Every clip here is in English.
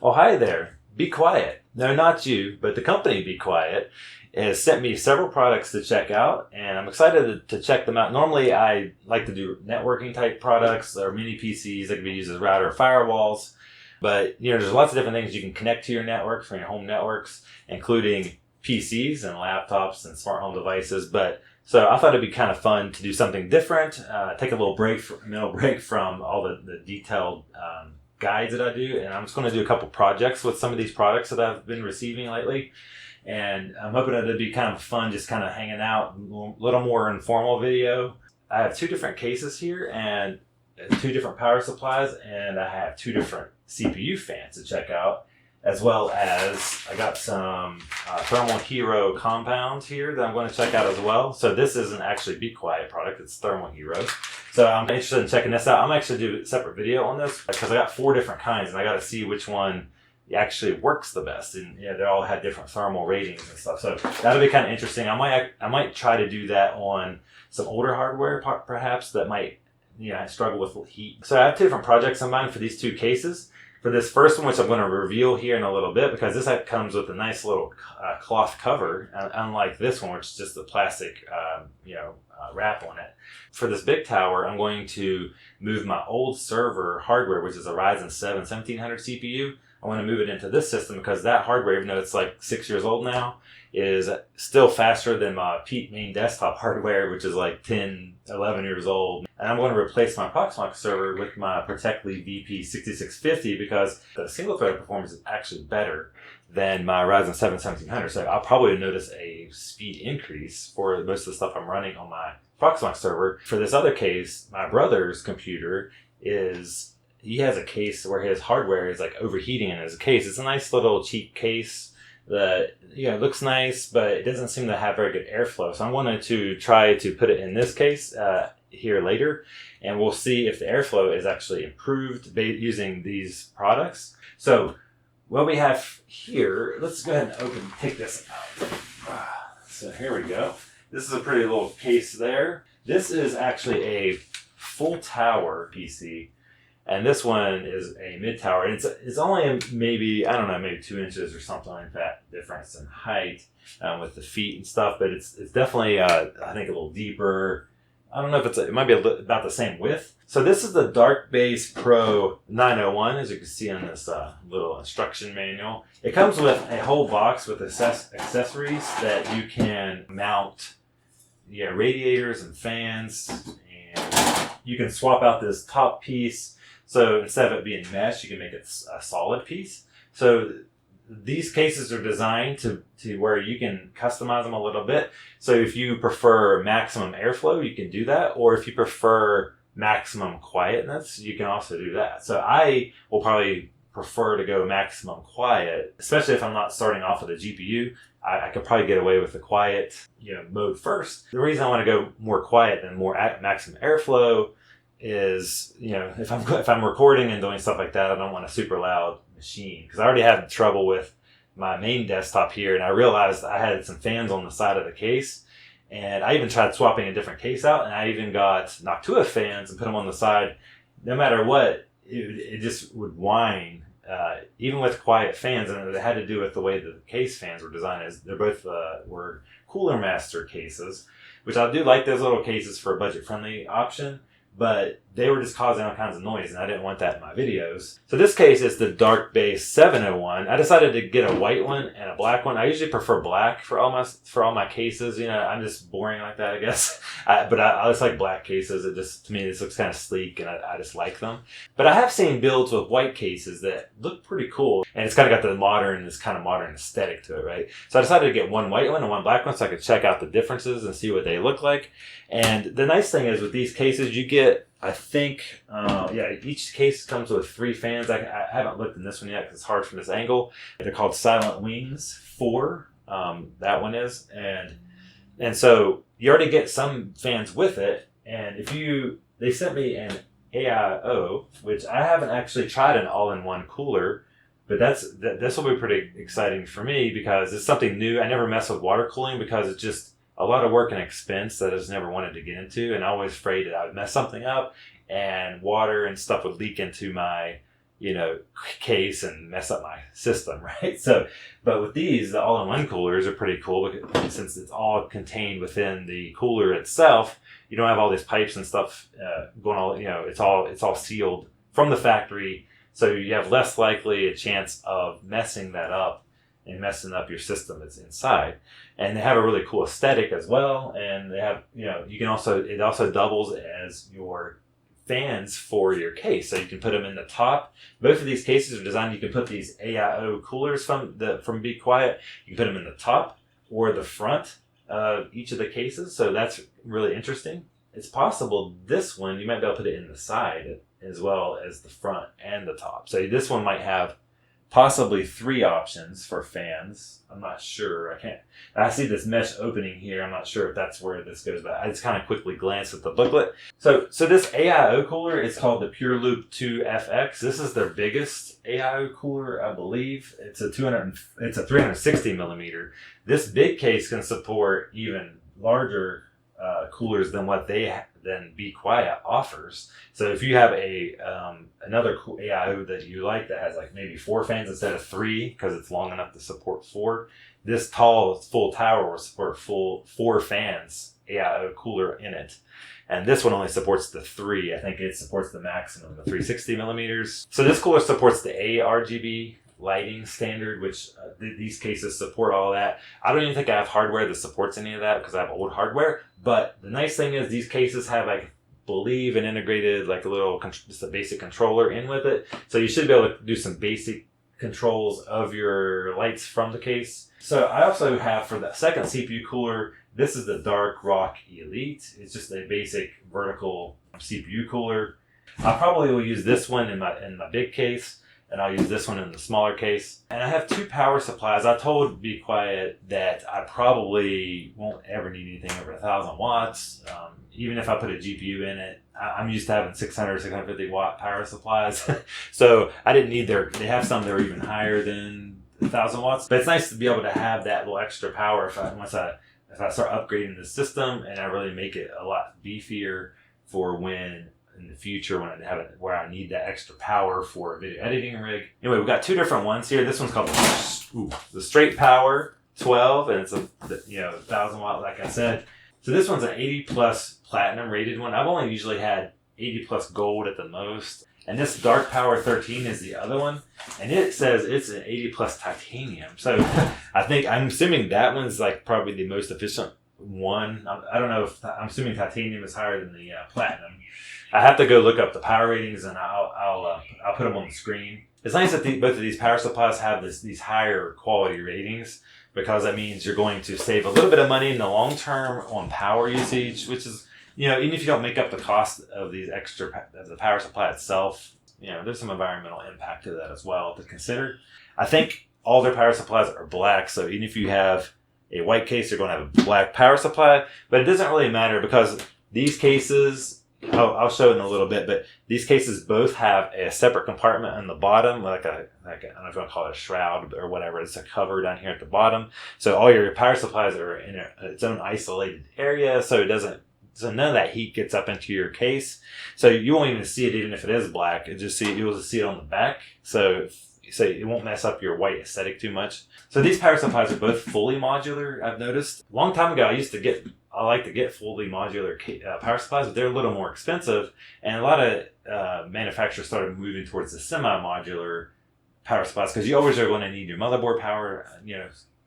Oh, hi there. Be Quiet. No, not you, but the company Be Quiet has sent me several products to check out, and I'm excited to check them out. Normally, I like to do networking type products or mini PCs that can be used as router or firewalls. But, there's lots of different things you can connect to your networks from your home networks, including PCs and laptops and smart home devices. So I thought it'd be kind of fun to do something different, take a little middle break from all the detailed guides that I do, and I'm just going to do a couple projects with some of these products that I've been receiving lately. And I'm hoping that it'd be kind of fun, just kind of hanging out, a little more informal video. I have 2 different cases here and 2 different power supplies, and I have 2 different CPU fans to check out, as well as I got some Thermal Hero compounds here that I'm going to check out as well. So this isn't actually Be Quiet product, it's Thermal Hero. So I'm interested in checking this out. I'm actually do a separate video on this because I got 4 different kinds and I got to see which one actually works the best. And they all had different thermal ratings and stuff. So that'll be kind of interesting. I might try to do that on some older hardware perhaps that might struggle with heat. So I have 2 different projects in mind for these 2 cases. For this first one, which I'm going to reveal here in a little bit, because this comes with a nice little cloth cover, unlike this one, which is just a plastic, wrap on it. For this big tower, I'm going to move my old server hardware, which is a Ryzen 7 1700 CPU. I want to move it into this system because that hardware, even though it's like 6 years old now, is still faster than my main desktop hardware, which is like 10, 11 years old. And I'm going to replace my Proxmox server with my Protectly VP6650 because the single thread performance is actually better than my Ryzen 7 1700. So I'll probably notice a speed increase for most of the stuff I'm running on my Proxmox server. For this other case, my brother's computer he has a case where his hardware is like overheating in his case. It's a nice little cheap case that looks nice, but it doesn't seem to have very good airflow. So I wanted to try to put it in this case here later, and we'll see if the airflow is actually improved using these products. So what we have here, let's go ahead and take this out. So here we go. This is a pretty little case there. This is actually a full tower PC. And this one is a mid tower. And it's only maybe 2 inches or something like that difference in height with the feet and stuff. But it's definitely, I think, a little deeper. I don't know if it might be about the same width. So this is the Dark Base Pro 901, as you can see on this little instruction manual. It comes with a whole box with accessories that you can mount radiators and fans. And you can swap out this top piece. So instead of it being mesh, you can make it a solid piece. So these cases are designed to where you can customize them a little bit. So if you prefer maximum airflow, you can do that. Or if you prefer maximum quietness, you can also do that. So I will probably prefer to go maximum quiet, especially if I'm not starting off with a GPU. I could probably get away with the quiet mode first. The reason I want to go more quiet than more maximum airflow is if I'm recording and doing stuff like that, I don't want a super loud machine because I already had trouble with my main desktop here, and I realized I had some fans on the side of the case, and I even tried swapping a different case out, and I even got Noctua fans and put them on the side. No matter what, it just would whine even with quiet fans, and it had to do with the way the case fans were designed. As they're both were Cooler Master cases, which I do like those little cases for a budget friendly option. But they were just causing all kinds of noise, and I didn't want that in my videos. So this case is the Dark Base 701. I decided to get a white one and a black one. I usually prefer black for all my cases. I'm just boring like that, I guess. But I just like black cases. To me, this looks kind of sleek, and I just like them. But I have seen builds with white cases that look pretty cool, and it's kind of got this kind of modern aesthetic to it, right? So I decided to get one white one and one black one so I could check out the differences and see what they look like. And the nice thing is with these cases, you get, I think, each case comes with 3 fans. I haven't looked in this one yet because it's hard from this angle. They're called Silent Wings 4. That one is. And so you already get some fans with it. And they sent me an AIO, which I haven't actually tried an all-in-one cooler. But this will be pretty exciting for me because it's something new. I never mess with water cooling because it's just a lot of work and expense that I just never wanted to get into, and I was afraid that I would mess something up and water and stuff would leak into my case and mess up my system, right? So, but with these, the all-in-one coolers are pretty cool because since it's all contained within the cooler itself, you don't have all these pipes and stuff going all. It's all sealed from the factory, so you have less likely a chance of messing that up and messing up your system that's inside. And they have a really cool aesthetic as well. And they have, it also doubles as your fans for your case. So you can put them in the top. Both of these cases are designed, you can put these AIO coolers from Be Quiet. You can put them in the top or the front of each of the cases. So that's really interesting. It's possible this one, you might be able to put it in the side as well as the front and the top. So this one might have possibly 3 options for fans. I'm not sure. I see this mesh opening here. I'm not sure if that's where this goes, but I just kind of quickly glanced at the booklet. So this AIO cooler is called the Pure Loop 2 FX. This is their biggest AIO cooler, I believe. It's a 360 millimeter. This big case can support even larger coolers than what than Be Quiet offers. So if you have another AIO that you like that has like maybe 4 fans instead of 3 because it's long enough to support 4, this tall full tower will support full 4 fans AIO cooler in it. And this one only supports the 3. I think it supports the maximum, the 360 millimeters. So this cooler supports the ARGB lighting standard, which these cases support all that. I don't even think I have hardware that supports any of that because I have old hardware. But the nice thing is these cases have, I believe, an integrated, like just a basic controller in with it. So you should be able to do some basic controls of your lights from the case. So I also have for the second CPU cooler, this is the Dark Rock Elite. It's just a basic vertical CPU cooler. I probably will use this one in my big case, and I'll use this one in the smaller case. And I have 2 power supplies. I told Be Quiet that I probably won't ever need anything over 1,000 watts. Even if I put a GPU in it, I'm used to having 600, 650 watt power supplies. So I didn't need they have some that are even higher than 1,000 watts. But it's nice to be able to have that little extra power if I start upgrading the system and I really make it a lot beefier for when in the future where I need that extra power for a video editing rig. Anyway, we've got 2 different ones here. This one's called the Straight Power 12, and it's a 1,000 watt, like I said. So this one's an 80 plus platinum rated one. I've only usually had 80 plus gold at the most. And this Dark Power 13 is the other one, and it says it's an 80 plus titanium. So I'm assuming that one's like probably the most efficient one. I don't know if I'm assuming titanium is higher than the platinum. I have to go look up the power ratings, and I'll put them on the screen. It's nice that both of these power supplies have these higher quality ratings, because that means you're going to save a little bit of money in the long term on power usage, which is, even if you don't make up the cost of these of the power supply itself, there's some environmental impact to that as well to consider. I think all their power supplies are black, so even if you have a white case, you're going to have a black power supply, but it doesn't really matter because these cases, I'll show it in a little bit, but these cases both have a separate compartment on the bottom, like I don't know if you want to call it a shroud or whatever. It's a cover down here at the bottom. So all your power supplies are in its own isolated area, so none of that heat gets up into your case. So you won't even see it even if it is black. You'll just see it on the back. So it won't mess up your white aesthetic too much. So these power supplies are both fully modular, I've noticed. A long time ago, I like to get fully modular power supplies, but they're a little more expensive. And a lot of manufacturers started moving towards the semi-modular power supplies because you always are going to need your motherboard power,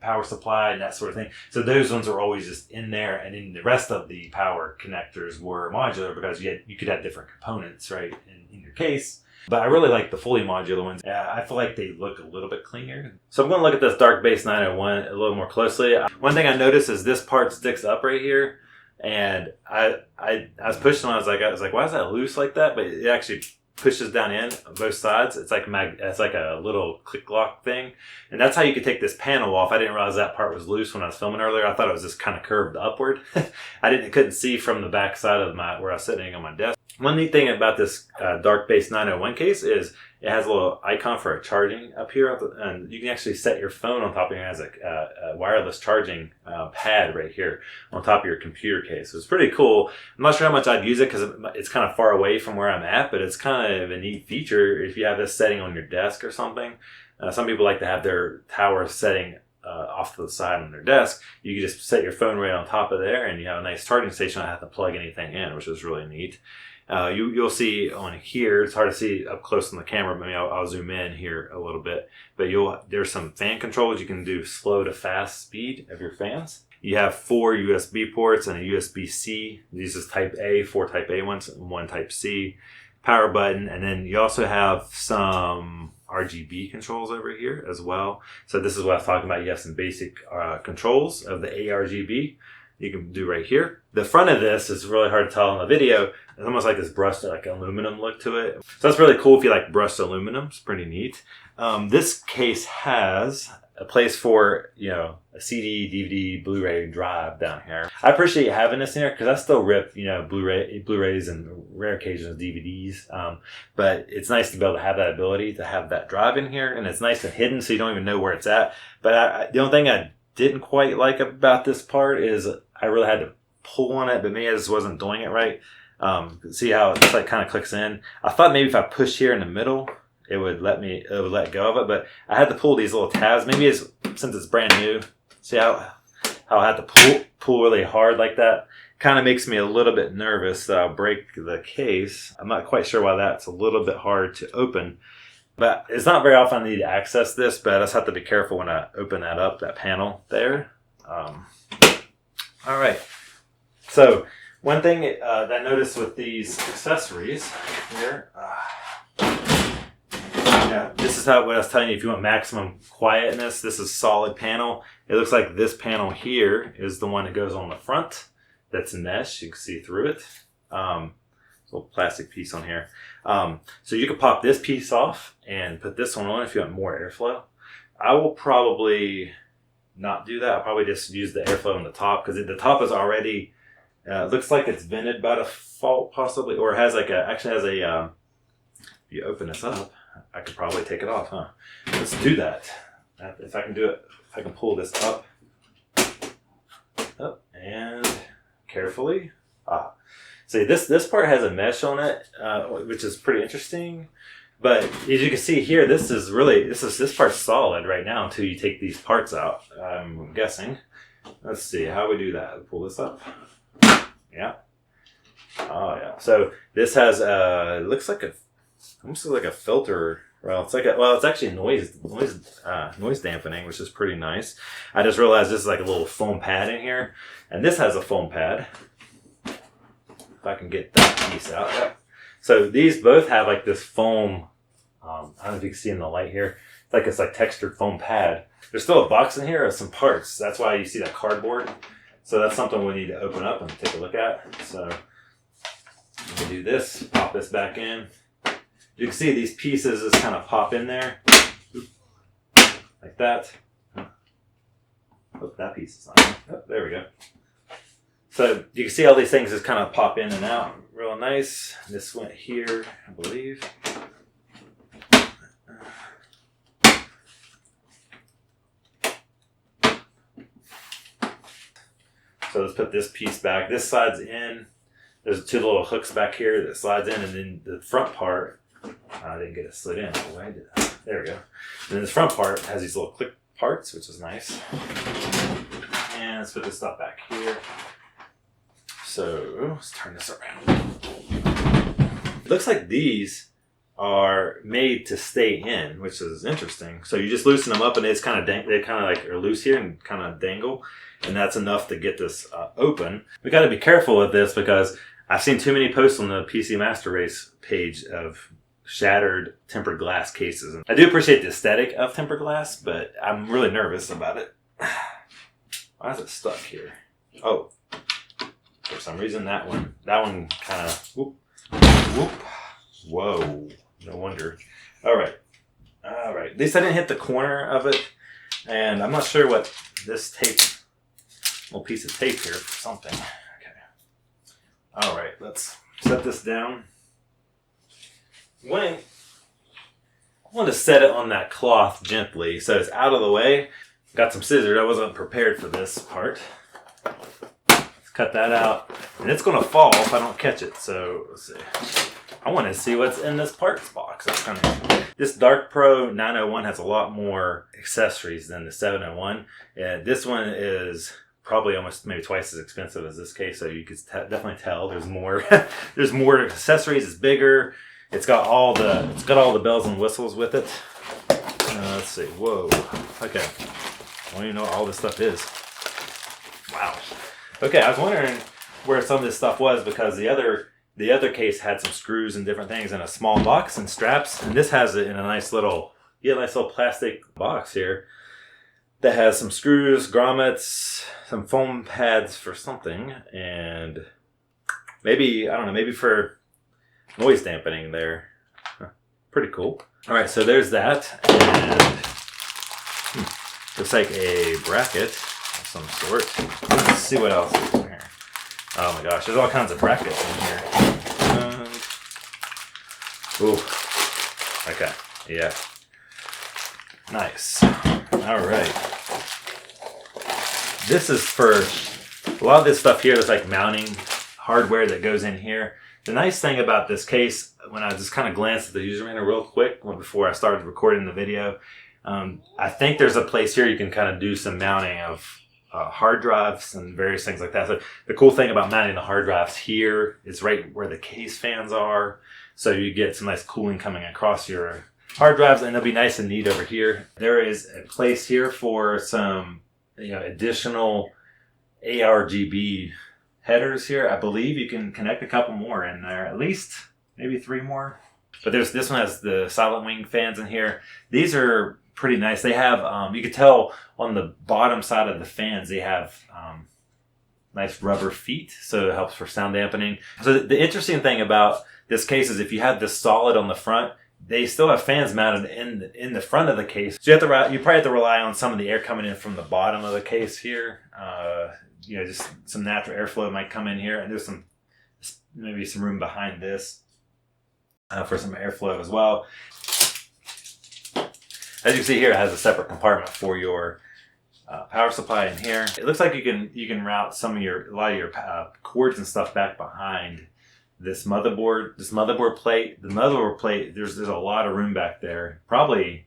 power supply and that sort of thing. So those ones are always just in there, and then the rest of the power connectors were modular because you could have different components, right, in your case. But I really like the fully modular ones. I feel like they look a little bit cleaner. So I'm going to look at this Dark Base 901 a little more closely. One thing I noticed is this part sticks up right here. And I was pushing on, I was like, why is that loose like that? But it actually pushes down in on both sides. It's like a little click lock thing. And that's how you could take this panel off. I didn't realize that part was loose when I was filming earlier. I thought it was just kind of curved upward. I couldn't see from the back side of where I was sitting on my desk. One neat thing about this dark base 901 case is it has a little icon for charging up here, and you can actually set your phone on top of it. It has a wireless charging pad right here on top of your computer case. So it's pretty cool. I'm not sure how much I'd use it because it's kind of far away from where I'm at, but it's kind of a neat feature if you have this setting on your desk or something. Some people like to have their tower setting off to the side on their desk. You can just set your phone right on top of there, and you have a nice charging station. Not have to plug anything in, which is really neat. You'll see on here, it's hard to see up close on the camera, but maybe I'll zoom in here a little bit. But there's some fan controls. You can do slow to fast speed of your fans. You have 4 USB ports and a USB-C. This is type A, 4 type A ones, and 1 type C. Power button, and then you also have some RGB controls over here as well. So this is what I was talking about. You have some basic controls of the ARGB you can do right here. The front of this is really hard to tell in the video. It's almost like this brushed like aluminum look to it. So that's really cool if you like brushed aluminum. It's pretty neat. This case has a place for, a CD, DVD, Blu-ray drive down here. I appreciate having this in here because I still rip, Blu-rays and rare occasions DVDs. But it's nice to be able to have that ability to have that drive in here, and it's nice and hidden so you don't even know where it's at. But the only thing I didn't quite like about this part is I really had to pull on it, but maybe I just wasn't doing it right. See how it like kind of clicks in. I thought maybe if I push here in the middle, it would let go of it, but I had to pull these little tabs. Maybe since it's brand new. See how I had to pull really hard like that? Kind of makes me a little bit nervous that I'll break the case. I'm not quite sure why that's a little bit hard to open. But it's not very often I need to access this, but I just have to be careful when I open that up, that panel there. All right. So one thing that I noticed with these accessories here, this is what I was telling you. If you want maximum quietness, this is solid panel. It looks like this panel here is the one that goes on the front. That's mesh. You can see through it. Little plastic piece on here. So you could pop this piece off and put this one on if you want more airflow. I will probably not do that. I'll probably just use the airflow on the top because the top is already, looks like it's vented by default possibly, or has actually has a, if you open this up, I could probably take it off, huh? Let's do that. If I can do it, if I can pull this up and carefully. See, this part has a mesh on it, which is pretty interesting. But as you can see here, this part's solid right now until you take these parts out, I'm guessing. Let's see how we do that. Pull this up. Yeah. Oh yeah. So this has it looks like almost like a filter. Well, it's actually noise dampening, which is pretty nice. I just realized this is like a little foam pad in here, and this has a foam pad. If I can get that piece out. Yep. So these both have like this foam. I don't know if you can see in the light here. It's like textured foam pad. There's still a box in here of some parts. That's why you see that cardboard. So that's something we need to open up and take a look at. So we can do this. Pop this back in. You can see these pieces just kind of pop in there. Like that. Oh, that piece is not. Oh, there we go. So you can see all these things just kind of pop in and out real nice. This went here, I believe. So let's put this piece back. This slides in. There's 2 little hooks back here that slides in, and then the front part, I didn't get it slid in. Why did I? There we go. And then the front part has these little clip parts, which is nice. And let's put this stuff back here. So let's turn this around. It looks like these are made to stay in, which is interesting. So you just loosen them up, and it's kind of they kind of like are loose here and kind of dangle, and that's enough to get this open. We got to be careful with this because I've seen too many posts on the PC Master Race page of shattered tempered glass cases. And I do appreciate the aesthetic of tempered glass, but I'm really nervous about it. Why is it stuck here? Oh. For some reason, that one kind of, whoop. Whoa, no wonder. All right. At least I didn't hit the corner of it, and I'm not sure what this little piece of tape here for something. Okay. All right, let's set this down. I want to set it on that cloth gently so it's out of the way. Got some scissors. I wasn't prepared for this part. Let's cut that out. And it's going to fall if I don't catch it. So let's see. I want to see what's in this parts box. That's kind of this Dark Pro 901 has a lot more accessories than the 701. And this one is probably almost maybe twice as expensive as this case. So you can definitely tell there's more. There's more accessories. It's bigger. It's got all the bells and whistles with it. Let's see. Whoa. Okay. I don't even know what all this stuff is. Wow. Okay, I was wondering where some of this stuff was because the other case had some screws and different things in a small box and straps, and this has it in a nice little plastic box here that has some screws, grommets, some foam pads for something, and maybe for noise dampening there. Pretty cool. All right, so there's that, and looks like a bracket of some sort. Let's see what else is in here. Oh my gosh, there's all kinds of brackets in here. Ooh, okay, yeah, nice. All right, this is for a lot of this stuff here. There's like mounting hardware that goes in here. The nice thing about this case, when I just kind of glanced at the user manual real quick before I started recording the video, I think there's a place here you can kind of do some mounting of hard drives and various things like that. So the cool thing about mounting the hard drives here is right where the case fans are. So you get some nice cooling coming across your hard drives, and they'll be nice and neat over here. There is a place here for some additional ARGB headers here. I believe you can connect a couple more in there, at least maybe 3 more. But this one has the silent wing fans in here. These are pretty nice. They have, you can tell on the bottom side of the fans, they have nice rubber feet, so it helps for sound dampening. So the interesting thing about this case is if you have this solid on the front, they still have fans mounted in the front of the case. So you probably have to rely on some of the air coming in from the bottom of the case here. Just some natural airflow might come in here, and there's maybe some room behind this for some airflow as well. As you can see here, it has a separate compartment for your power supply in here. It looks like you can route a lot of your cords and stuff back behind this motherboard plate. The motherboard plate, there's a lot of room back there. Probably,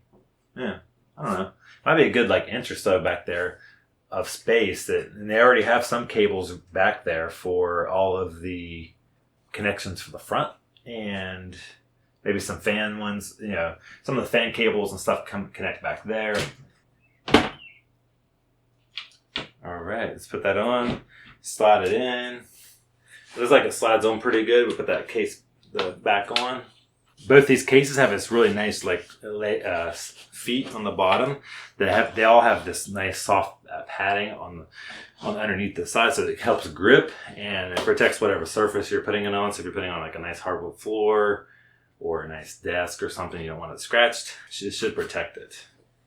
I don't know, might be a good inch or so back there of space and they already have some cables back there for all of the connections for the front, and maybe some fan ones, some of the fan cables and stuff connect back there. All right, let's put that on, slide it in. It looks like it slides on pretty good. We put that case back on. Both these cases have this really nice feet on the bottom. They all have this nice soft padding on underneath the side, so it helps grip and it protects whatever surface you're putting it on. So if you're putting on a nice hardwood floor or a nice desk or something, you don't want it scratched, it should protect it.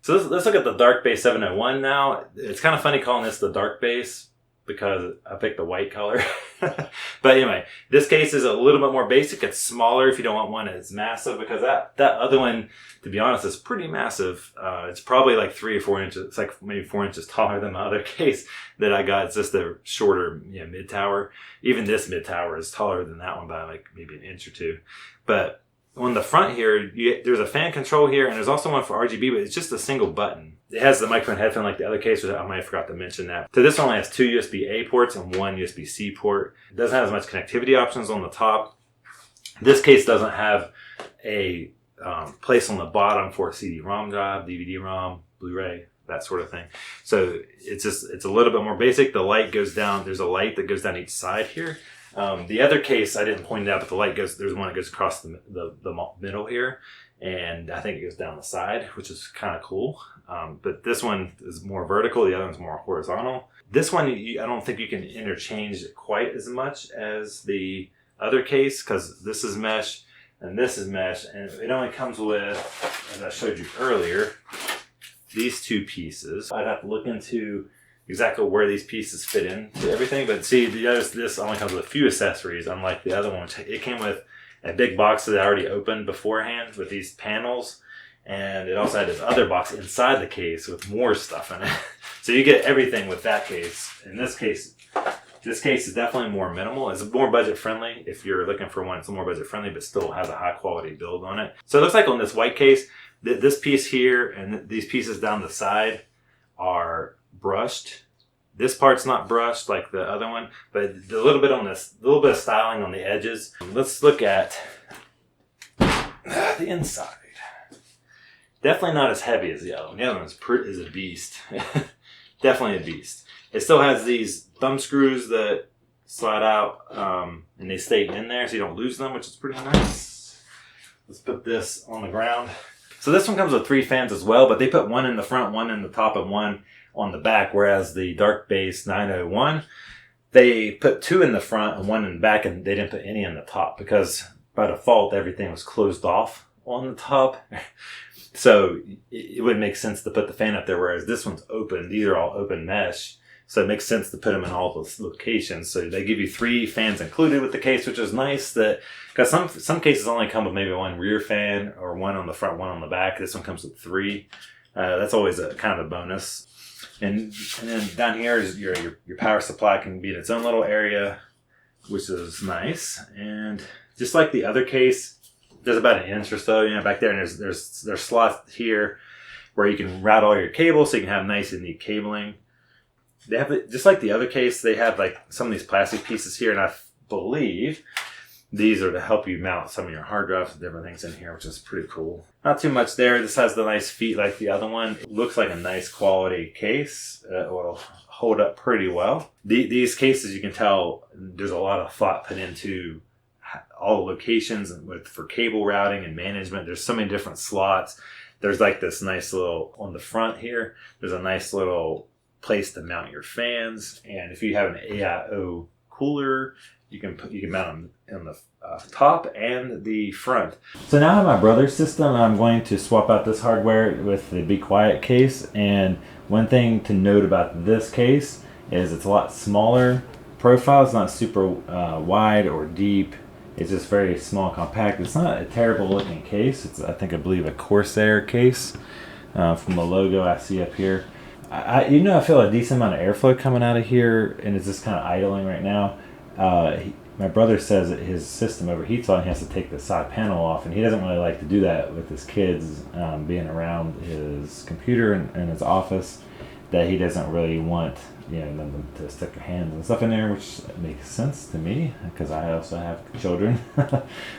So let's look at the Dark Base 701 now. It's kind of funny calling this the Dark Base because I picked the white color. But anyway, this case is a little bit more basic. It's smaller if you don't want one as massive, because that other one, to be honest, is pretty massive. It's probably 3 or 4 inches. It's maybe 4 inches taller than the other case that I got. It's just a shorter mid tower. Even this mid tower is taller than that one by maybe an inch or 2. But on the front here, there's a fan control here, and there's also one for RGB, but it's just a single button. It has the microphone headphone like the other case, which I might have forgot to mention that. So this only has 2 USB-A ports and 1 USB-C port. It doesn't have as much connectivity options on the top. This case doesn't have a place on the bottom for a CD-ROM drive, DVD-ROM, Blu-ray, that sort of thing. So it's a little bit more basic. The light goes down. There's a light that goes down each side here. The other case, I didn't point it out, but the light there's one that goes across the middle here, and I think it goes down the side, which is kind of cool. But this one is more vertical, the other one's more horizontal. This one, I don't think you can interchange quite as much as the other case, because this is mesh and this is mesh, and it only comes with, as I showed you earlier, these 2 pieces. I'd have to look into exactly where these pieces fit into everything. But see, this only comes with a few accessories, unlike the other one. It came with a big box that I already opened beforehand with these panels. And it also had this other box inside the case with more stuff in it. So you get everything with that case. In this case is definitely more minimal. It's more budget friendly. If you're looking for one, it's more budget friendly, but still has a high quality build on it. So it looks like on this white case, this piece here and these pieces down the side are brushed. This part's not brushed like the other one, but a little bit on this, a little bit of styling on the edges. Let's look at the inside. Definitely not as heavy as the other one. The other one is a beast. Definitely a beast. It still has these thumb screws that slide out and they stay in there so you don't lose them, which is pretty nice. Let's put this on the ground. So this one comes with 3 fans as well, but they put one in the front, one in the top, and one on the back, whereas the Dark Base 901, they put 2 in the front and 1 in the back, and they didn't put any in the top because by default everything was closed off on the top. So it wouldn't make sense to put the fan up there, whereas this one's open. These are all open mesh. So it makes sense to put them in all those locations. So they give you 3 fans included with the case, which is nice. That because some cases only come with maybe 1 rear fan or 1 on the front, 1 on the back. This one comes with 3. That's always a kind of a bonus. And then down here is your power supply can be in its own little area, which is nice. And just like the other case, there's about 1 inch or so, back there, and there's slots here where you can route all your cables, so you can have nice and neat cabling. They have it just like the other case. They have like some of these plastic pieces here, and I believe these are to help you mount some of your hard drives and different things in here, which is pretty cool. Not too much there. This has the nice feet like the other one. It looks like a nice quality case. It will hold up pretty well. These cases, you can tell there's a lot of thought put into all the locations for cable routing and management. There's so many different slots. There's like this nice little, on the front here, there's a nice little place to mount your fans. And if you have an AIO cooler, you can mount them in the top and the front. So now I have my brother's system, and I'm going to swap out this hardware with the Be Quiet case. And one thing to note about this case is it's a lot smaller profile. It's not super wide or deep. It's just very small, compact. It's not a terrible looking case. It's, I believe, a Corsair case from the logo I see up here. I feel a decent amount of airflow coming out of here, and it's just kind of idling right now. My brother says that his system overheats on, he has to take the side panel off, and he doesn't really like to do that with his kids being around his computer in his office, that he doesn't really want them to stick their hands and stuff in there, which makes sense to me because I also have children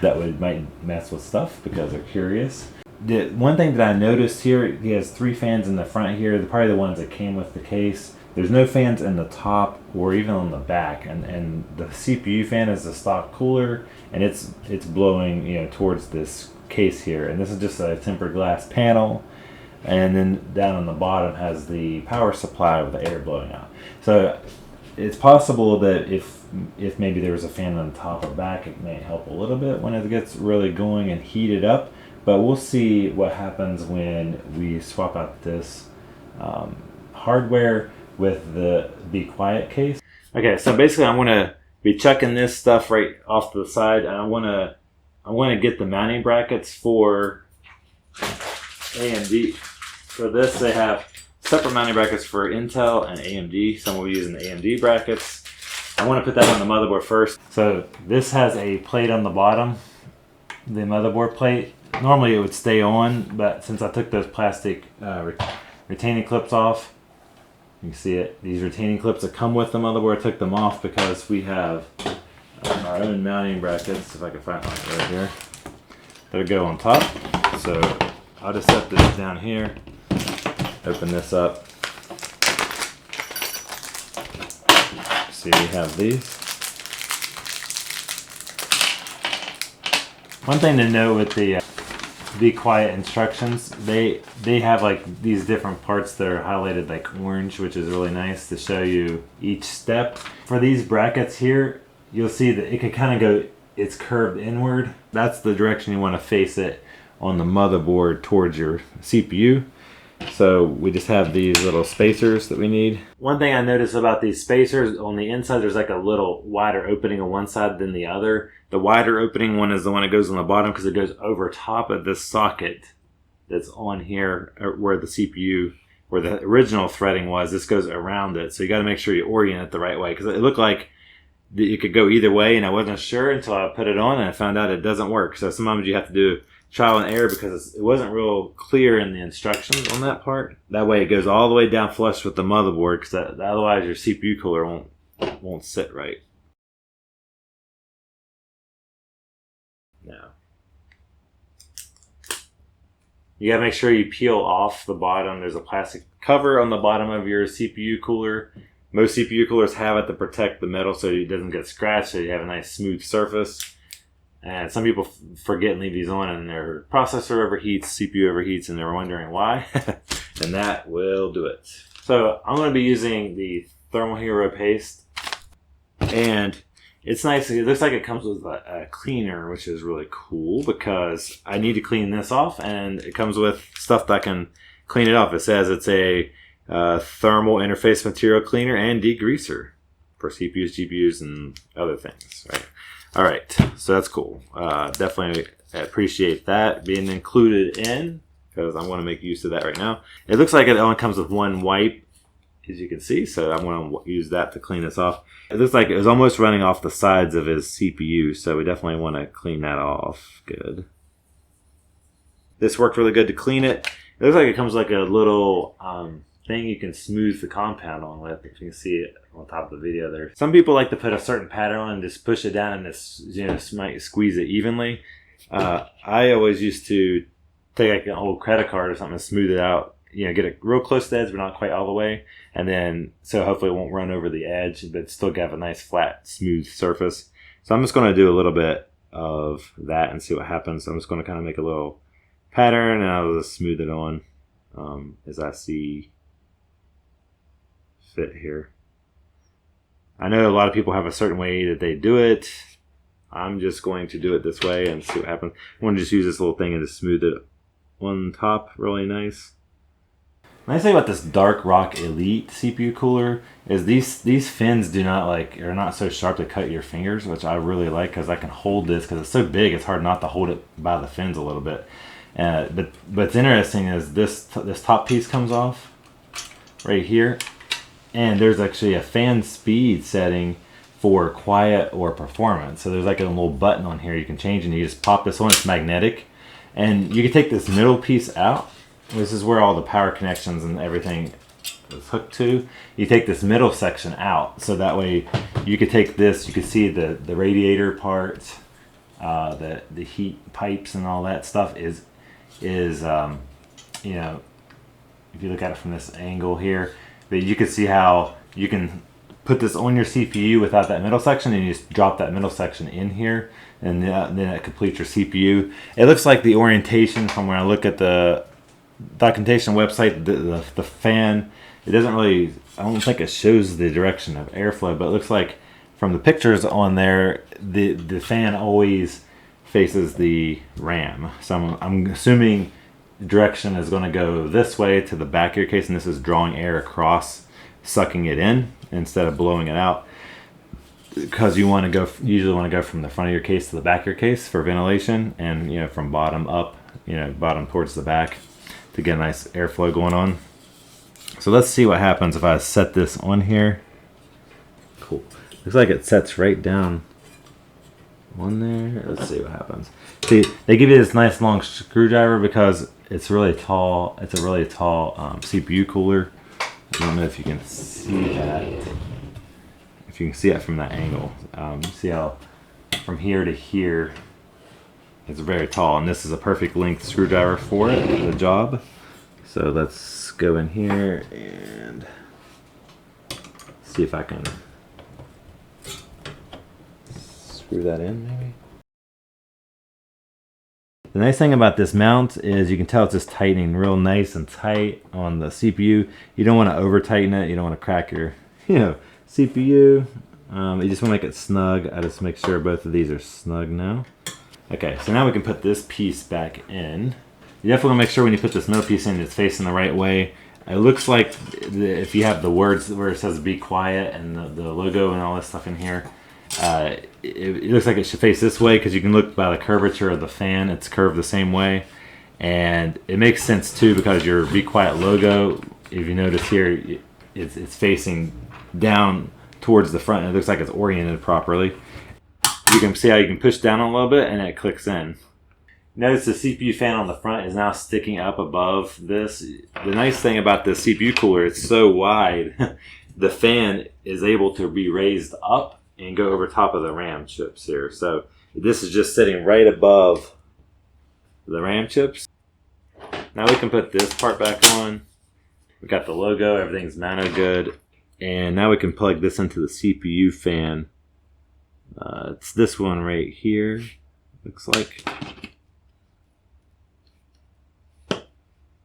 that might mess with stuff because they're curious. The one thing that I noticed here, he has 3 fans in the front here. They're probably the ones that came with the case. There's no fans in the top or even on the back, and the CPU fan is the stock cooler, and it's blowing towards this case here. And this is just a tempered glass panel, and then down on the bottom has the power supply with the air blowing out. So it's possible that if maybe there was a fan on the top or back, it may help a little bit when it gets really going and heated up. But we'll see what happens when we swap out this hardware with the Be Quiet case. Okay, so basically I'm going to be chucking this stuff right off to the side. And I want to get the mounting brackets for AMD. For this, they have separate mounting brackets for Intel and AMD. Some will be using the AMD brackets. I want to put that on the motherboard first. So this has a plate on the bottom, the motherboard plate. Normally it would stay on, but since I took those plastic retaining clips off, you can see it. These retaining clips that come with the motherboard, I took them off because we have our own mounting brackets, if I can find one right here, that'll go on top. So I'll just set this down here, open this up. See, we have these. One thing to know with the Be Quiet instructions, they have like these different parts that are highlighted like orange, which is really nice to show you each step. For these brackets here, you'll see that it can kind of go, it's curved inward. That's the direction you want to face it on the motherboard towards your CPU. So we just have these little spacers that we need. One thing I noticed about these spacers, on the inside there's like a little wider opening on one side than the other. The wider opening one is the one that goes on the bottom because it goes over top of this socket that's on here where the CPU, where the original threading was. This goes around it. So you got to make sure you orient it the right way, because it looked like it could go either way, and I wasn't sure until I put it on and I found out it doesn't work. So sometimes you have to do trial and error because it wasn't real clear in the instructions on that part. That way it goes all the way down flush with the motherboard, because otherwise your CPU cooler won't sit right. Now, you gotta make sure you peel off the bottom. There's a plastic cover on the bottom of your CPU cooler. Most CPU coolers have it to protect the metal so it doesn't get scratched, so you have a nice smooth surface. And some people forget and leave these on, and their processor overheats, CPU overheats, and they're wondering why. And that will do it. So I'm going to be using the Thermal Hero paste. And it's nice. It looks like it comes with a cleaner, which is really cool because I need to clean this off. And it comes with stuff that can clean it off. It says it's a thermal interface material cleaner and degreaser for CPUs, GPUs, and other things, right? All right, so that's cool. Definitely appreciate that being included in, because I'm going to make use of that right now. It looks like it only comes with one wipe, as you can see, so I'm going to use that to clean this off. It looks like it was almost running off the sides of his CPU, so we definitely want to clean that off. Good. This worked really good to clean it. It looks like it comes like a little thing you can smooth the compound on with, if you can see it on top of the video there. Some people like to put a certain pattern on and just push it down and just, might squeeze it evenly. I always used to take like an old credit card or something and smooth it out, get it real close to the edge but not quite all the way, and then so hopefully it won't run over the edge but still have a nice flat smooth surface. So I'm just going to do a little bit of that and see what happens. So I'm just going to kind of make a little pattern and I'll just smooth it on as I see fit here. I know a lot of people have a certain way that they do it. I'm just going to do it this way and see what happens. I want to just use this little thing and just smooth it on top really nice. Nice thing about this Dark Rock Elite CPU cooler is these fins are not so sharp to cut your fingers, which I really like because I can hold this because it's so big. It's hard not to hold it by the fins a little bit. But what's interesting is this top piece comes off right here. And there's actually a fan speed setting for quiet or performance. So there's like a little button on here you can change, and you just pop this on. It's magnetic. And you can take this middle piece out. This is where all the power connections and everything is hooked to. You take this middle section out. So that way you could take this, you can see the radiator part, the heat pipes and all that stuff is if you look at it from this angle here, but you can see how you can put this on your CPU without that middle section, and you just drop that middle section in here, and then it completes your CPU. It looks like the orientation from when I look at the documentation website, the fan, it doesn't really, I don't think it shows the direction of airflow, but it looks like from the pictures on there, the fan always faces the RAM. So I'm assuming direction is going to go this way to the back of your case, and this is drawing air across, sucking it in instead of blowing it out, because you usually want to go from the front of your case to the back of your case for ventilation, and from bottom up, bottom towards the back to get a nice airflow going on. So let's see what happens if I set this on here. Cool. Looks like it sets right down on there. Let's see what happens. See, they give you this nice long screwdriver because it's really tall. It's a really tall CPU cooler. I don't know if you can see that. If you can see it from that angle. See how from here to here it's very tall, and this is a perfect length screwdriver for it, the job. So let's go in here and see if I can screw that in maybe. The nice thing about this mount is you can tell it's just tightening real nice and tight on the CPU. You don't want to over tighten it. You don't want to crack your CPU. You just want to make it snug. I just make sure both of these are snug now. Okay, so now we can put this piece back in. You definitely want to make sure when you put this middle piece in, it's facing the right way. It looks like if you have the words where it says "Be Quiet" and the logo and all this stuff in here, it looks like it should face this way because you can look by the curvature of the fan. It's curved the same way, and it makes sense too because your "Be Quiet" logo, if you notice here, it's facing down towards the front. And it looks like it's oriented properly. You can see how you can push down a little bit and it clicks in. Notice the CPU fan on the front is now sticking up above this. The nice thing about this CPU cooler, it's so wide, the fan is able to be raised up and go over top of the RAM chips here. So this is just sitting right above the RAM chips. Now we can put this part back on. We got the logo, everything's mounted good. And now we can plug this into the CPU fan. It's this one right here, looks like.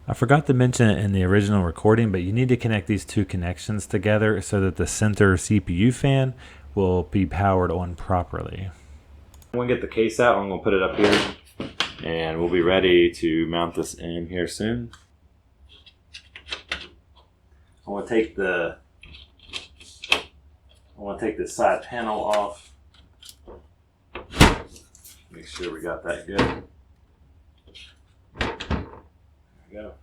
I forgot to mention it in the original recording, but you need to connect these two connections together so that the center CPU fan will be powered on properly. I'm going to get the case out, I'm going to put it up here, and we'll be ready to mount this in here soon. I want to take this side panel off. Make sure we got that good. There we go.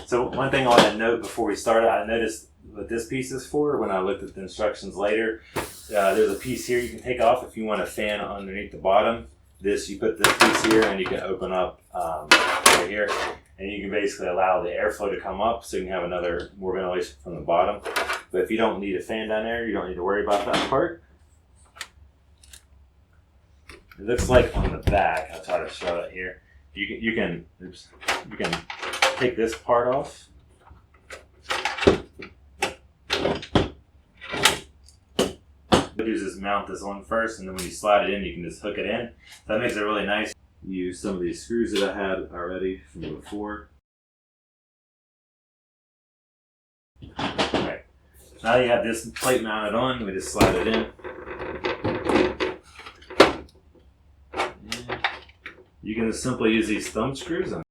So one thing I want to note before we start, I noticed what this piece is for when I looked at the instructions later. There's a piece here you can take off if you want a fan underneath the bottom. You put this piece here and you can open up right here. And you can basically allow the airflow to come up so you can have more ventilation from the bottom. But if you don't need a fan down there, you don't need to worry about that part. It looks like on the back, I'll try to show it here. You can take this part off. What you do is just mount this on first, and then when you slide it in, you can just hook it in. That makes it really nice. Use some of these screws that I had already from before. Okay. Now you have this plate mounted on, we just slide it in. You can just simply use these thumb screws. So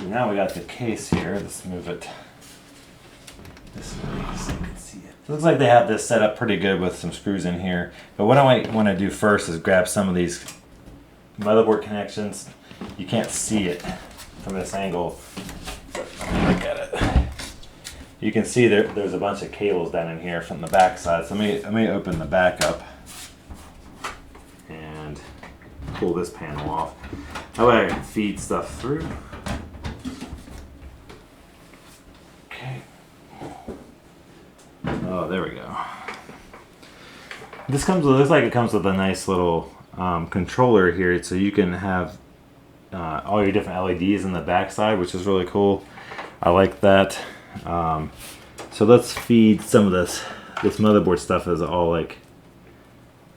now we got the case here. Let's move it this way so you can see it. It looks like they have this set up pretty good with some screws in here. But what I might want to do first is grab some of these motherboard connections. You can't see it from this angle. Look at it. You can see there's a bunch of cables down in here from the back side. So let me open the back up and pull this panel off. That way I can feed stuff through. Okay. Oh, there we go. This looks like it comes with a nice little controller here, so you can have all your different LEDs in the back side, which is really cool. I like that. So let's feed some of this motherboard stuff is all like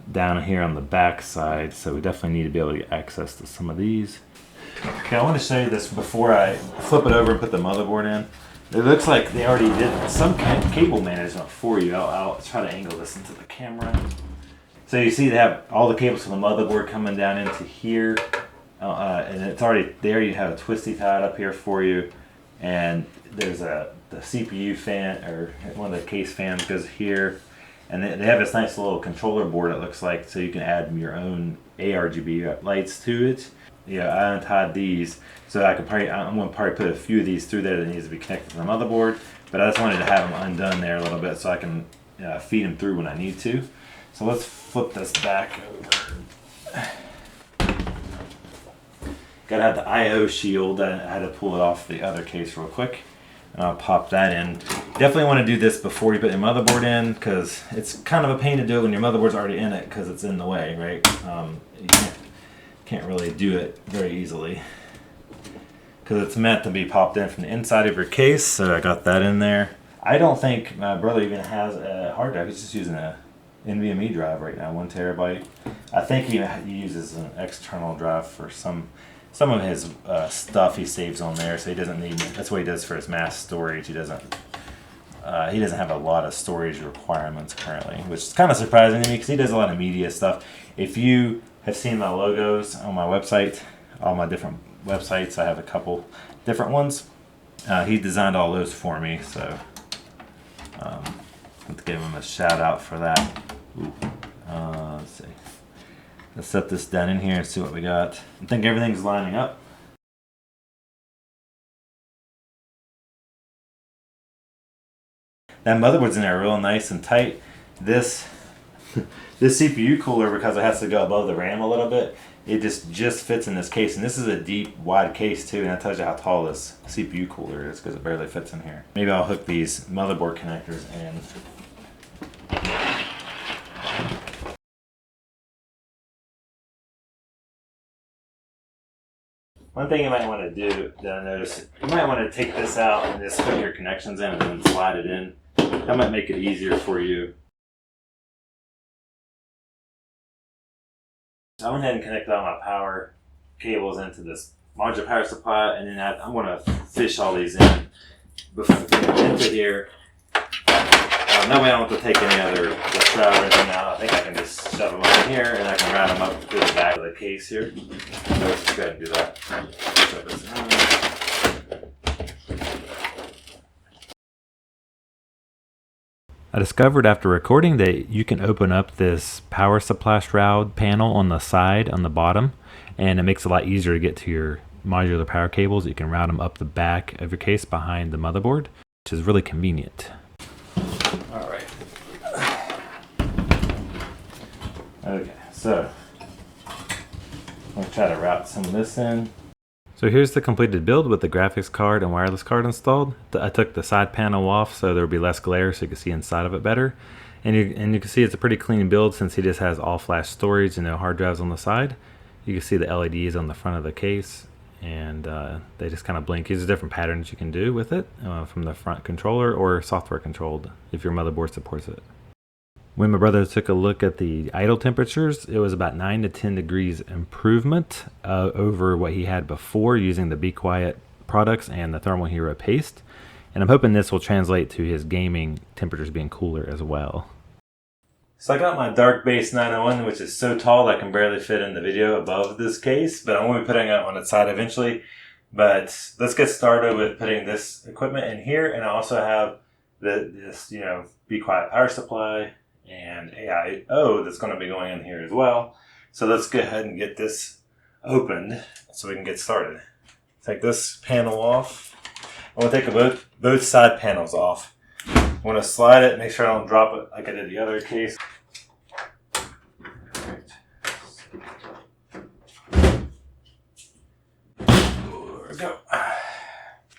down here on the back side, so we definitely need to be able to get access to some of these. Okay, I want to show you this before I flip it over and put the motherboard in. It looks like they already did some cable management for you. I'll try to angle this into the camera. So you see they have all the cables from the motherboard coming down into here, and they already have a twisty tie up here for you, and there's the CPU fan, or one of the case fans goes here, and they have this nice little controller board, it looks like, so you can add your own ARGB lights to it. Yeah, I untied these, so I'm going to probably put a few of these through there that needs to be connected to the motherboard, but I just wanted to have them undone there a little bit so I can feed them through when I need to. So let's flip this back over. Gotta have the I/O shield. I had to pull it off the other case real quick. And I'll pop that in. Definitely want to do this before you put your motherboard in, because it's kind of a pain to do it when your motherboard's already in it, because it's in the way, right? You can't really do it very easily, because it's meant to be popped in from the inside of your case. So I got that in there. I don't think my brother even has a hard drive. He's just using a NVMe drive right now, 1 terabyte. I think he uses an external drive for some of his stuff he saves on there, so he doesn't need, that's what he does for his mass storage. He doesn't he doesn't have a lot of storage requirements currently, which is kind of surprising to me because he does a lot of media stuff. If you have seen my logos on my website, all my different websites, I have a couple different ones. He designed all those for me, so let's give him a shout out for that. Let's see. Let's set this down in here and see what we got. I think everything's lining up. That motherboard's in there real nice and tight. This CPU cooler, because it has to go above the RAM a little bit, it just fits in this case. And this is a deep, wide case too, and that tells you how tall this CPU cooler is because it barely fits in here. Maybe I'll hook these motherboard connectors in. One thing you might want to do that I noticed, you might want to take this out and just hook your connections in and then slide it in. That might make it easier for you. I went ahead and connected all my power cables into this modular power supply, and then I'm going to fish all these in into here. That way I don't have to take any other the shroud or anything out. I think I can just shove them up in here and I can route them up to the back of the case here. So let's just go ahead and do that. Shove this in. I discovered after recording that you can open up this power supply shroud panel on the side, on the bottom, and it makes it a lot easier to get to your modular power cables. You can route them up the back of your case behind the motherboard, which is really convenient. All right. Okay, so I'm going to try to route some of this in. So here's the completed build with the graphics card and wireless card installed. I took the side panel off so there would be less glare so you can see inside of it better. And you can see it's a pretty clean build since he just has all flash storage and no hard drives on the side. You can see the LEDs on the front of the case, and they just kind of blink. There's different patterns you can do with it from the front controller or software controlled if your motherboard supports it. When my brother took a look at the idle temperatures, it was about 9 to 10 degrees improvement over what he had before using the Be Quiet products and the Thermal Hero paste. And I'm hoping this will translate to his gaming temperatures being cooler as well. So I got my Dark Base 901, which is so tall that I can barely fit in the video above this case, but I'm going to be putting it on its side eventually. But let's get started with putting this equipment in here, and I also have this Be Quiet power supply and AIO that's going to be going in here as well. So let's go ahead and get this opened so we can get started. Take this panel off. I want to take both side panels off. I want to slide it, make sure I don't drop it like I did the other case. There we go.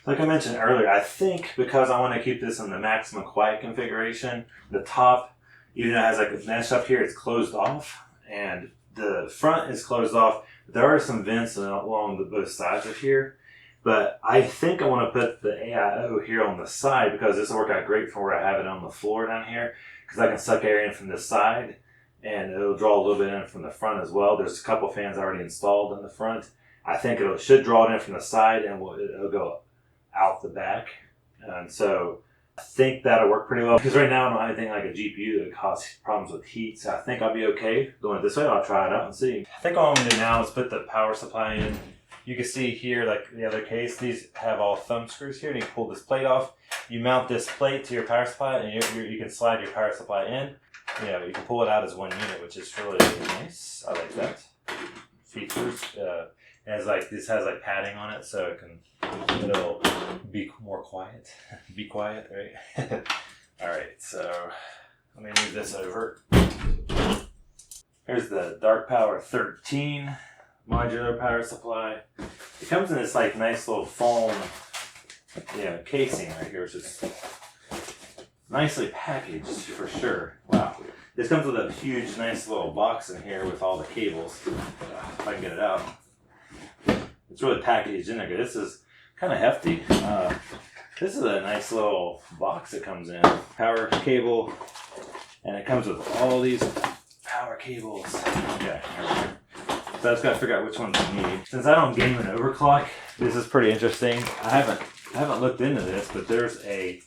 Like I mentioned earlier, I think because I want to keep this in the maximum quiet configuration, the top, even though it has like a mesh up here, it's closed off, and the front is closed off. There are some vents along both sides of here, but I think I want to put the AIO here on the side because this will work out great for where I have it on the floor down here, because I can suck air in from this side, and it'll draw a little bit in from the front as well. There's a couple fans already installed in the front. I think it should draw it in from the side, and it'll go out the back, and so I think that'll work pretty well, because right now I don't have anything like a GPU that causes problems with heat, so I think I'll be okay going this way. I'll try it out and see. I think all I'm going to do now is put the power supply in. You can see here, like the other case, these have all thumb screws here, and you can pull this plate off. You mount this plate to your power supply, and you can slide your power supply in. You can pull it out as one unit, which is really nice. I like that. Features. This has like padding on it, so it'll be more quiet. Be quiet, right? All right, so let me move this over. Here's the Dark Power 13 modular power supply. It comes in this like nice little foam, casing right here, which is nicely packaged for sure. Wow. This comes with a huge, nice little box in here with all the cables. If I can get it out. It's really packaged in there. This is kind of hefty. This is a nice little box that comes in. Power cable, and it comes with all these power cables. Okay, so I just gotta figure out which ones I need. Since I don't game an overclock, this is pretty interesting. I haven't looked into this, but there's a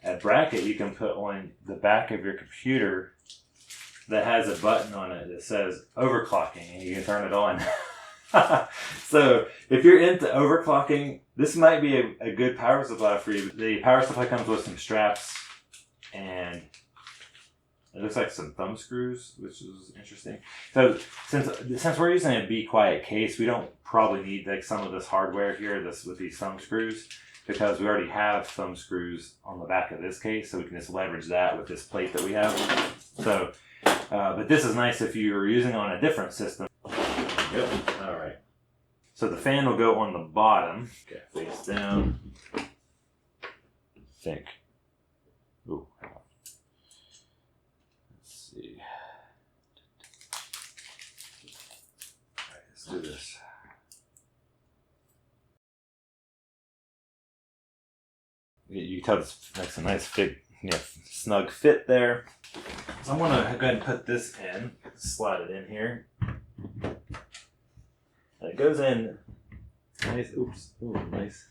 a bracket you can put on the back of your computer that has a button on it that says overclocking, and you can turn it on. So if you're into overclocking, this might be a good power supply for you. The power supply comes with some straps, and it looks like some thumb screws, which is interesting. So since we're using a Be Quiet case, we don't probably need like some of this hardware here, with these thumb screws, because we already have thumb screws on the back of this case, so we can just leverage that with this plate that we have. So, but this is nice if you're using on a different system. Yep. All right. So the fan will go on the bottom. Okay, face down. Think. Ooh. Let's see. All right, let's do this. You can tell this makes a nice fit, snug fit there. So I'm gonna go ahead and put this in, slide it in here. And it goes in nice. Oops, ooh, nice.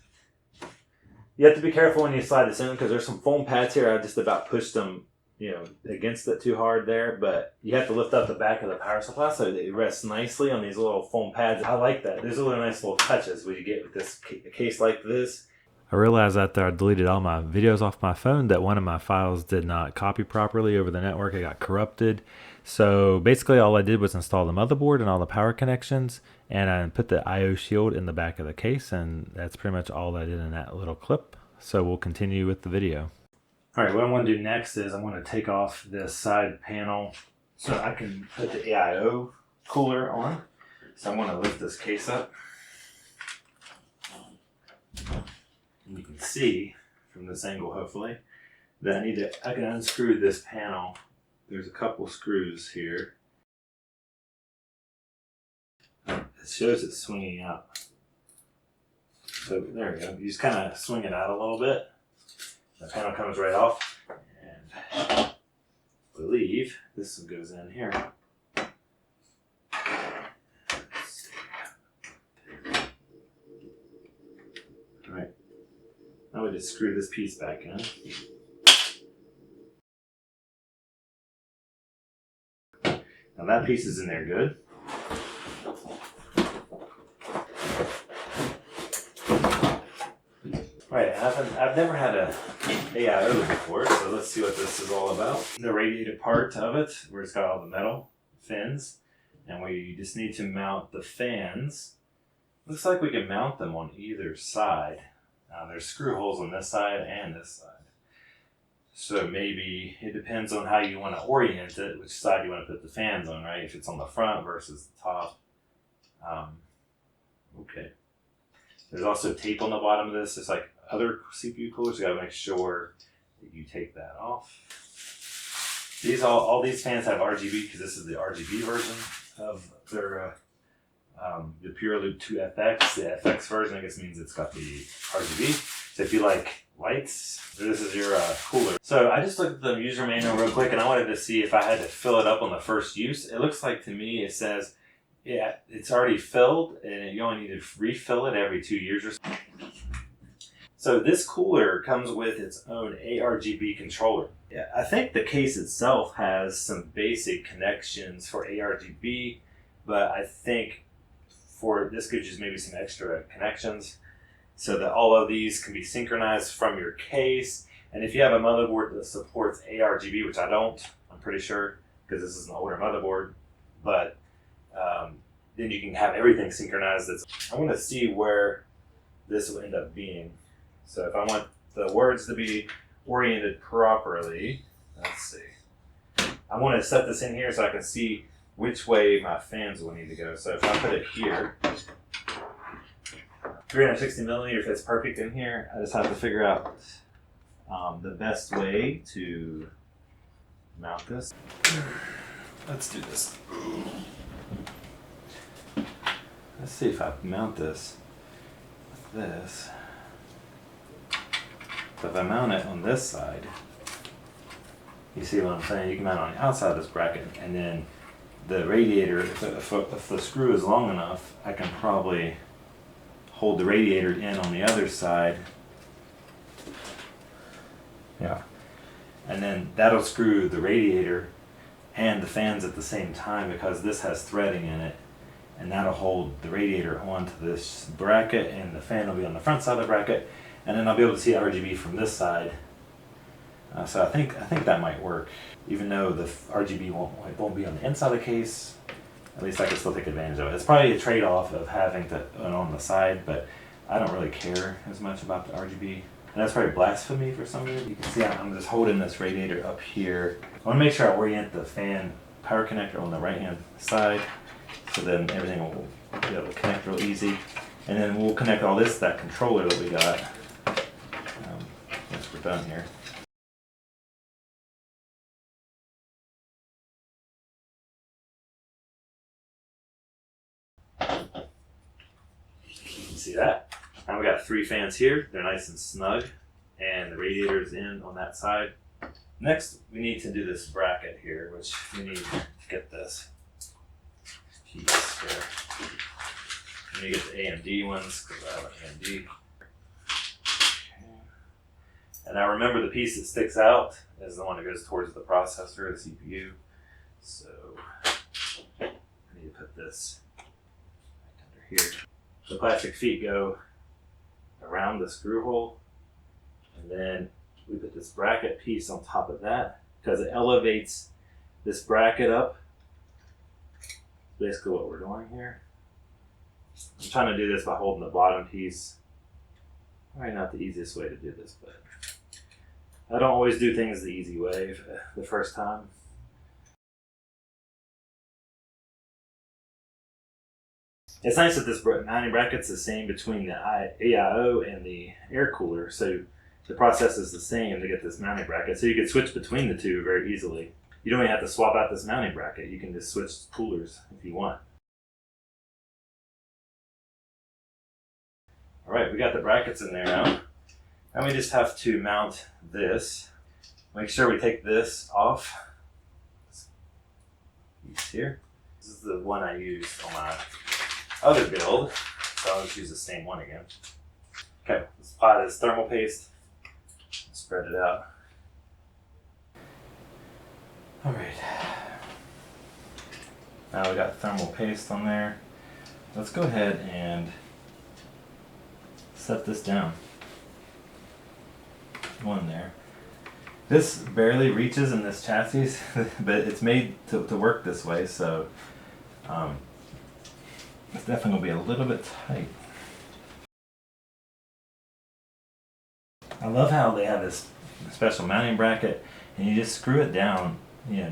You have to be careful when you slide this in because there's some foam pads here. I just about pushed them, against it too hard there. But you have to lift up the back of the power supply so that it rests nicely on these little foam pads. I like that. There's really nice little touches when you get with this case like this. I realized after I deleted all my videos off my phone that one of my files did not copy properly over the network. It got corrupted. So basically all I did was install the motherboard and all the power connections, and I put the IO shield in the back of the case, and that's pretty much all I did in that little clip. So we'll continue with the video. All right, what I want to do next is I'm going to take off this side panel so I can put the AIO cooler on. So I'm going to lift this case up. And you can see from this angle, hopefully, that I can unscrew this panel. There's a couple screws here. It shows it swinging out. So there we go. You just kind of swing it out a little bit. The panel comes right off. And I believe this one goes in here. All right. Now we just screw this piece back in. Now that piece is in there good. Right, I've never had a AIO before, so let's see what this is all about. The radiator part of it, where it's got all the metal fins, and we just need to mount the fans. Looks like we can mount them on either side. There's screw holes on this side and this side. So maybe it depends on how you want to orient it, which side you want to put the fans on, right? If it's on the front versus the top. Okay. There's also tape on the bottom of this, just like other CPU coolers. You gotta make sure that you take that off. All these fans have RGB because this is the RGB version of their the Pure Loop 2 FX. The FX version, I guess, means it's got the RGB. So if you like lights, this is your cooler. So I just looked at the user manual real quick, and I wanted to see if I had to fill it up on the first use. It looks like to me it says, yeah, it's already filled, and you only need to refill it every 2 years or so. So this cooler comes with its own ARGB controller. Yeah, I think the case itself has some basic connections for ARGB, but I think for this could use maybe some extra connections so that all of these can be synchronized from your case. And if you have a motherboard that supports ARGB, which I don't, I'm pretty sure, because this is an older motherboard, but then you can have everything synchronized. I want to see where this will end up being. So if I want the words to be oriented properly, let's see. I want to set this in here so I can see which way my fans will need to go. So if I put it here, 360 millimeter fits perfect in here. I just have to figure out the best way to mount this. Let's do this. Let's see if I mount this like this. So if I mount it on this side, you see what I'm saying? You can mount it on the outside of this bracket, and then the radiator, if the screw is long enough, I can probably hold the radiator in on the other side Yeah. And then that'll screw the radiator and the fans at the same time because this has threading in it. And that'll hold the radiator onto this bracket, and the fan will be on the front side of the bracket. And then I'll be able to see RGB from this side. So I think that might work. Even though the RGB won't be on the inside of the case, at least I can still take advantage of it. It's probably a trade-off of having it on the side, but I don't really care as much about the RGB. And that's probably blasphemy for some reason. You can see I'm just holding this radiator up here. I want to make sure I orient the fan power connector on the right-hand side, so then everything will be able to connect real easy. And then we'll connect all this, that controller that we got, once we're done here. You can see that. Now we got 3 fans here. They're nice and snug, and the radiator's in on that side. Next, we need to do this bracket here, which we need to get this piece here. And you get the AMD ones, because I have an AMD. And now remember, the piece that sticks out is the one that goes towards the processor, the CPU. So I need to put this right under here. The plastic feet go around the screw hole, and then we put this bracket piece on top of that because it elevates this bracket up. Basically what we're doing here. I'm trying to do this by holding the bottom piece. Probably not the easiest way to do this, but I don't always do things the easy way the first time. It's nice that this mounting bracket's the same between the AIO and the air cooler, so the process is the same to get this mounting bracket. So you can switch between the two very easily. You don't even have to swap out this mounting bracket. You can just switch coolers if you want. All right, we got the brackets in there now. Now we just have to mount this. Make sure we take this off. This piece here. This is the one I used on my other build, so I'll just use the same one again. Okay, let's apply this thermal paste. Spread it out. All right. Now we got thermal paste on there. Let's go ahead and set this down. One there. This barely reaches in this chassis, but it's made to work this way, so it's definitely going to be a little bit tight. I love how they have this special mounting bracket, and you just screw it down,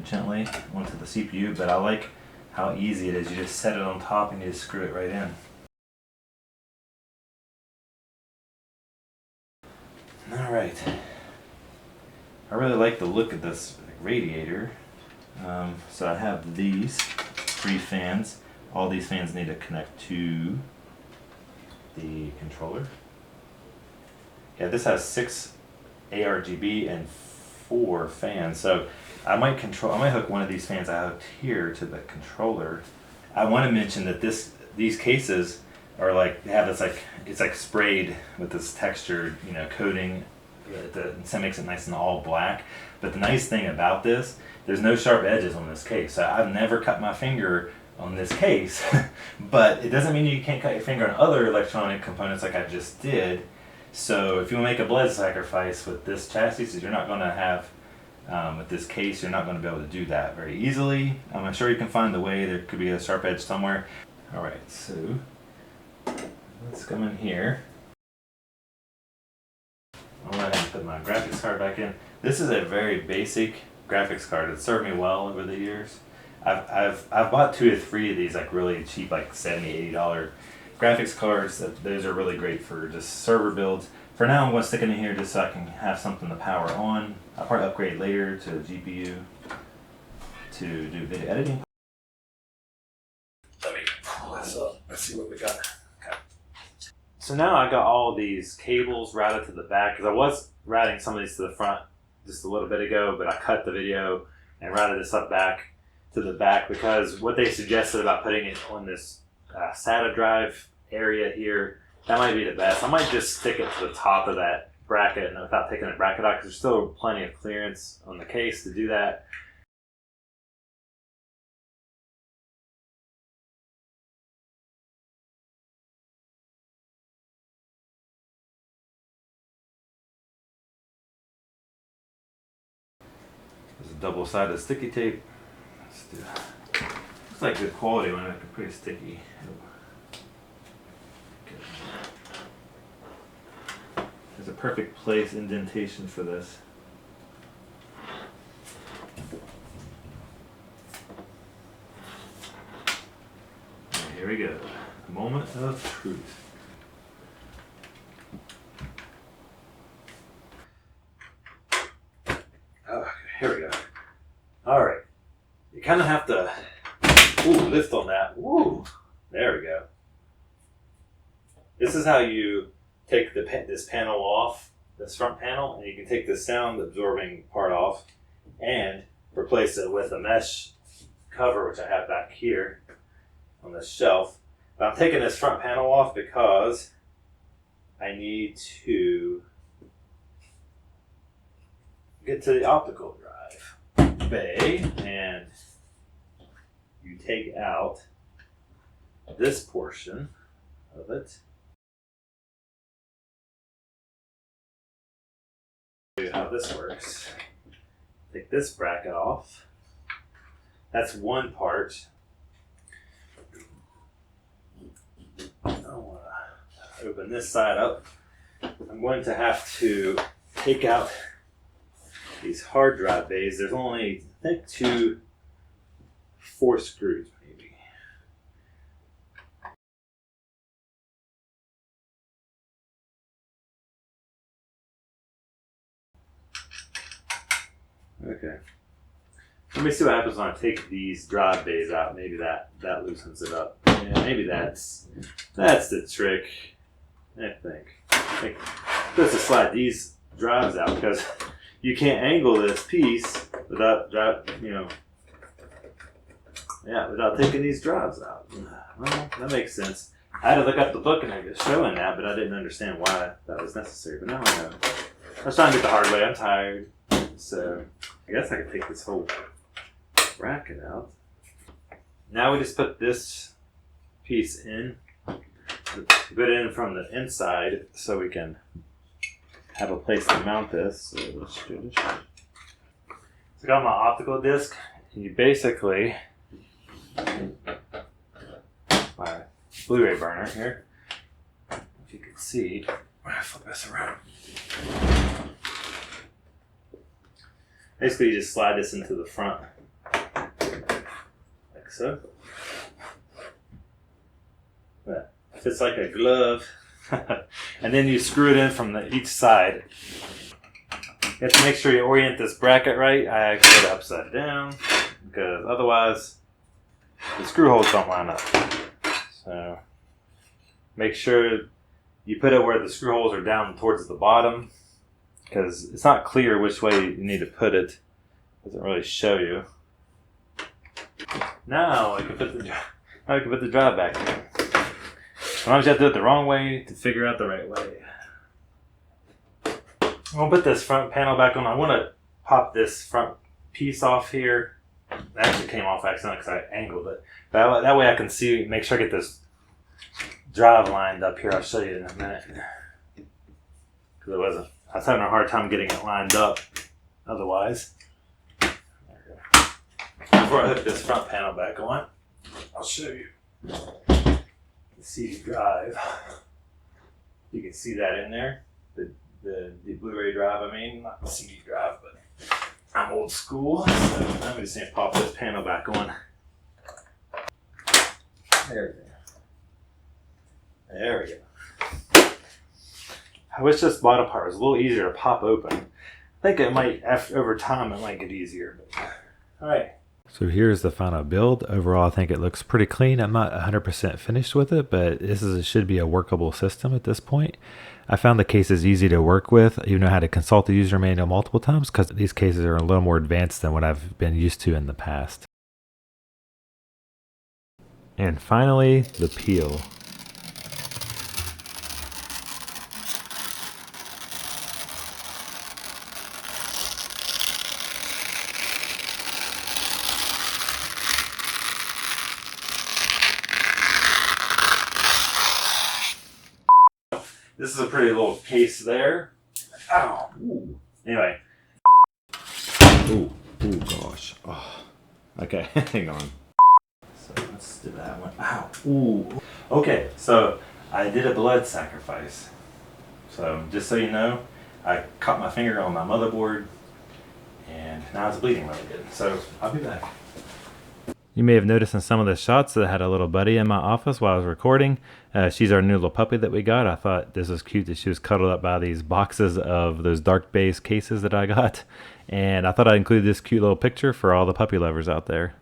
gently onto the CPU, but I like how easy it is. You just set it on top and you just screw it right in. All right. I really like the look of this radiator. So I have these 3 fans. All these fans need to connect to the controller. Yeah, this has 6 ARGB and 4 fans. So I might hook one of these fans I hooked here to the controller. I want to mention that these cases are they have this it's like sprayed with this textured coating that makes it nice and all black. But the nice thing about this, there's no sharp edges on this case. So I've never cut my finger on this case, but it doesn't mean you can't cut your finger on other electronic components like I just did. So if you want to make a blood sacrifice with this chassis, you're not going to have, with this case, you're not going to be able to do that very easily. I'm sure you can find the way. There could be a sharp edge somewhere. All right, so let's come in here. I'll go ahead and put my graphics card back in. This is a very basic graphics card. It's served me well over the years. I've bought 2 or 3 of these really cheap, $70, $80 graphics cards. Those are really great for just server builds. For now, I'm going to stick it in here just so I can have something to power on. I'll probably upgrade later to a GPU to do video editing. Let me pull this up. Let's see what we got. Okay. So now I got all these cables routed to the back, because I was routing some of these to the front just a little bit ago, but I cut the video and routed this up back to the back because what they suggested about putting it on this SATA drive area here, that might be the best. I might just stick it to the top of that bracket and without taking the bracket out, because there's still plenty of clearance on the case to do that. There's a double-sided sticky tape. Let's do that. Looks like good quality when it's pretty sticky. There's a perfect place indentation for this. And here we go. Moment of truth. Oh, here we go. All right. You kind of have to lift on that. Woo! There we go. This is how you take this panel off, this front panel, and you can take the sound absorbing part off and replace it with a mesh cover, which I have back here on this shelf. But I'm taking this front panel off because I need to get to the optical drive bay, and you take out this portion of it. How this works. Take this bracket off. That's one part. I want to open this side up. I'm going to have to take out these hard drive bays. There's only, I think, 4 screws maybe. Okay. Let me see what happens when I take these drive bays out. Maybe that loosens it up. Yeah, maybe that's the trick. I think just to slide these drives out, because you can't angle this piece without without taking these drives out. Well, that makes sense. I had to look up the book and I was showing that, but I didn't understand why that was necessary. But now I know. I was trying to do it the hard way. I'm tired. So I guess I could take this whole bracket out. Now we just put this piece in, put it in from the inside so we can have a place to mount this. So let's do this. So I got my optical disc. You basically, my Blu-ray burner here, if you can see, I'm gonna flip this around. Basically, you just slide this into the front, like so. That fits like a glove. And then you screw it in from each side. You have to make sure you orient this bracket right. I actually put it upside down, because otherwise the screw holes don't line up. So make sure you put it where the screw holes are down towards the bottom, because it's not clear which way you need to put it. It doesn't really show you. Now I can put the drive back in. Sometimes you have to do it the wrong way to figure out the right way. I'm gonna put this front panel back on. I want to pop this front piece off here. It actually came off accidentally because I angled it. That way I can see, make sure I get this drive lined up here. I'll show you in a minute. Because I was having a hard time getting it lined up otherwise. Before I hook this front panel back on, I'll show you the CD drive. You can see that in there. The Blu-ray drive, I mean, not the CD drive, but I'm old school. So I'm just going to pop this panel back on. There we go. I wish this bottom part was a little easier to pop open. I think it might, over time, it might get easier. All right. So here's the final build. Overall, I think it looks pretty clean. I'm not 100% finished with it, but should be a workable system at this point. I found the cases easy to work with, even though I had to consult the user manual multiple times, because these cases are a little more advanced than what I've been used to in the past. And finally, the peel. This is a pretty little case there. Ow. Ooh. Anyway. Ooh. Ooh, gosh. Oh. Okay, hang on. So let's do that one. Ow. Ooh. Okay, so I did a blood sacrifice. So just so you know, I caught my finger on my motherboard and now it's bleeding really good. So I'll be back. You may have noticed in some of the shots that I had a little buddy in my office while I was recording. She's our new little puppy that we got. I thought this was cute that she was cuddled up by these boxes of those dark base cases that I got. And I thought I'd include this cute little picture for all the puppy lovers out there.